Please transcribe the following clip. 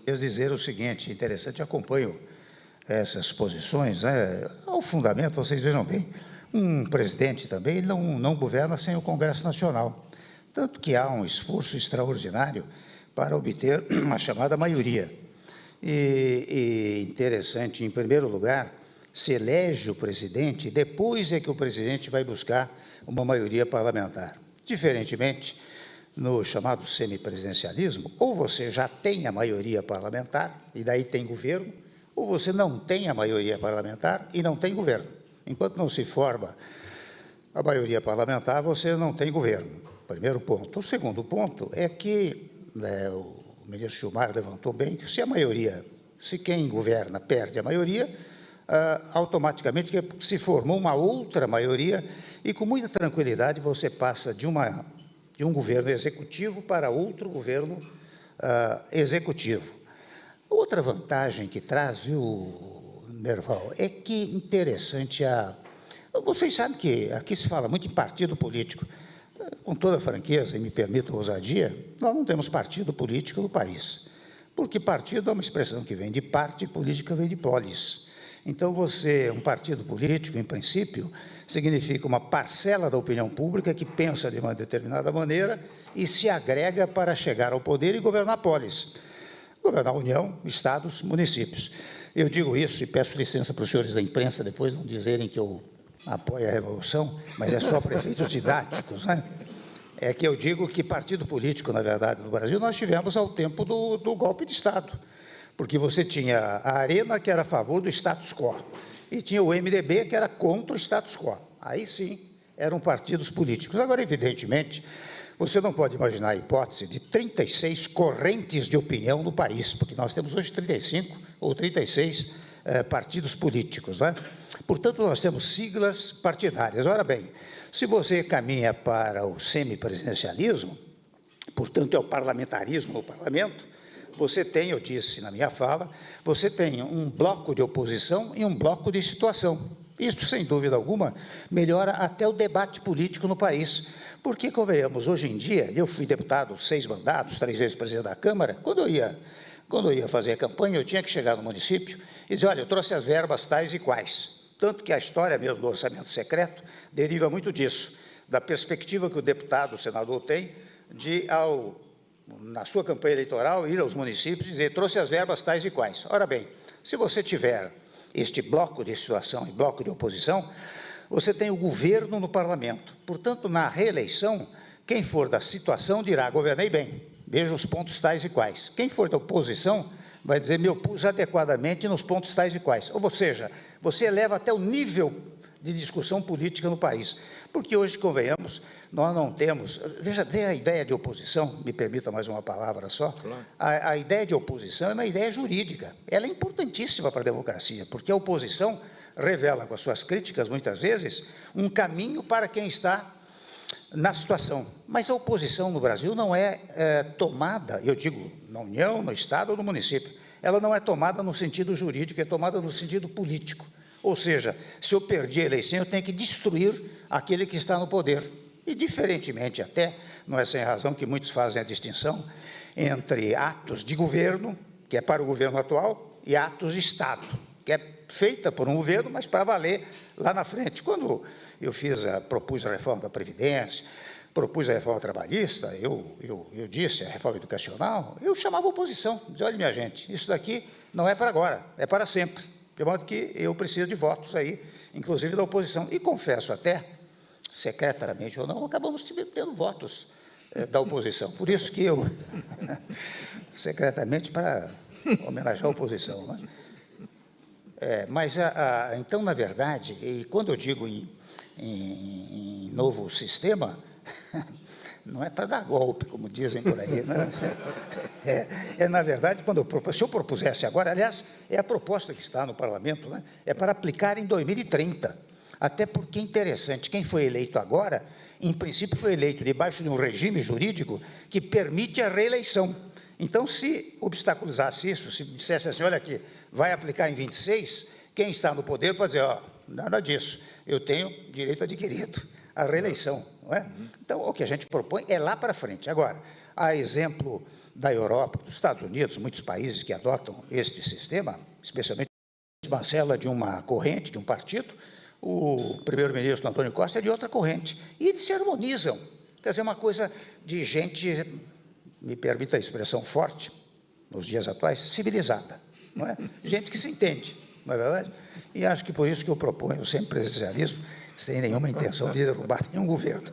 Eu dizer o seguinte, interessante, acompanho essas posições, né? Ao fundamento, vocês vejam bem, um presidente também não governa sem o Congresso Nacional, tanto que há um esforço extraordinário para obter uma chamada maioria. E interessante, em primeiro lugar, se elege o presidente, depois é que o presidente vai buscar uma maioria parlamentar. Diferentemente, no chamado semipresidencialismo, ou você já tem a maioria parlamentar, e daí tem governo, ou você não tem a maioria parlamentar e não tem governo. Enquanto não se forma a maioria parlamentar, você não tem governo. Primeiro ponto. O segundo ponto é que o ministro Gilmar levantou bem que se quem governa perde a maioria, automaticamente se formou uma outra maioria e com muita tranquilidade você passa de um governo executivo para outro governo executivo. Outra vantagem que traz, viu, Merval, é que interessante vocês sabem que aqui se fala muito em partido político. Com toda franqueza, e me permita a ousadia, nós não temos partido político no país, porque partido é uma expressão que vem de parte e política vem de polis. Então, um partido político, em princípio, significa uma parcela da opinião pública que pensa de uma determinada maneira e se agrega para chegar ao poder e governar a polis, governar a União, estados, municípios. Eu digo isso e peço licença para os senhores da imprensa depois não dizerem que eu apoio a revolução, mas é só para efeitos didáticos, né? É que eu digo que partido político, na verdade, no Brasil, nós tivemos ao tempo do golpe de Estado, porque você tinha a Arena, que era a favor do status quo, e tinha o MDB, que era contra o status quo. Aí sim, eram partidos políticos. Agora, evidentemente, você não pode imaginar a hipótese de 36 correntes de opinião no país, porque nós temos hoje 35 ou 36 partidos políticos, né? Portanto, nós temos siglas partidárias. Ora bem, se você caminha para o semipresidencialismo, portanto, é o parlamentarismo no parlamento, você tem, eu disse na minha fala, você tem um bloco de oposição e um bloco de situação. Isso, sem dúvida alguma, melhora até o debate político no país, porque, convenhamos, hoje em dia, eu fui deputado 6 mandatos, 3 vezes presidente da Câmara, quando eu ia fazer a campanha, eu tinha que chegar no município e dizer, olha, eu trouxe as verbas tais e quais. Tanto que a história mesmo do orçamento secreto deriva muito disso, da perspectiva que o deputado, o senador tem de, na sua campanha eleitoral, ir aos municípios e dizer, trouxe as verbas tais e quais. Ora bem, se você tiver este bloco de situação e bloco de oposição, você tem o governo no parlamento. Portanto, na reeleição, quem for da situação dirá, governei bem, veja os pontos tais e quais. Quem for da oposição vai dizer, me opus adequadamente nos pontos tais e quais. Ou seja, você eleva até o nível de discussão política no país. Porque hoje, convenhamos, nós não temos... Veja, a ideia de oposição, me permita mais uma palavra só, claro. A ideia de oposição é uma ideia jurídica. Ela é importantíssima para a democracia, porque a oposição revela, com as suas críticas, muitas vezes, um caminho para quem está na situação. Mas a oposição no Brasil não é tomada, eu digo, na União, no Estado ou no município, ela não é tomada no sentido jurídico, é tomada no sentido político. Ou seja, se eu perdi a eleição, eu tenho que destruir aquele que está no poder. E, diferentemente até, não é sem razão que muitos fazem a distinção entre atos de governo, que é para o governo atual, e atos de Estado, que é feita por um governo, mas para valer lá na frente. Quando eu propus a reforma da Previdência, propus a reforma trabalhista, eu disse a reforma educacional, eu chamava a oposição, dizia, olha, minha gente, isso daqui não é para agora, é para sempre. De modo que eu preciso de votos aí, inclusive da oposição. E confesso até, secretamente ou não, acabamos tendo votos da oposição. Por isso que eu, secretamente, para homenagear a oposição, né? Mas, então, na verdade, e quando eu digo em novo sistema, não é para dar golpe, como dizem por aí, né? Na verdade, se eu propusesse agora, aliás, é a proposta que está no parlamento, né? É para aplicar em 2030, até porque é interessante, quem foi eleito agora, em princípio foi eleito debaixo de um regime jurídico que permite a reeleição. Então, se obstaculizasse isso, se dissesse assim, olha aqui, vai aplicar em 26, quem está no poder pode dizer, ó, nada disso, eu tenho direito adquirido. a reeleição, não é? Então, o que a gente propõe é lá para frente. Agora, a exemplo da Europa, dos Estados Unidos, muitos países que adotam este sistema, especialmente uma célula de uma corrente, de um partido, o primeiro-ministro Antônio Costa é de outra corrente, e eles se harmonizam. Quer dizer, uma coisa de gente, me permita a expressão forte, nos dias atuais, civilizada, não é? Gente que se entende, não é verdade? E acho que por isso que eu proponho sempre presidencialismo, sem nenhuma intenção de derrubar nenhum governo.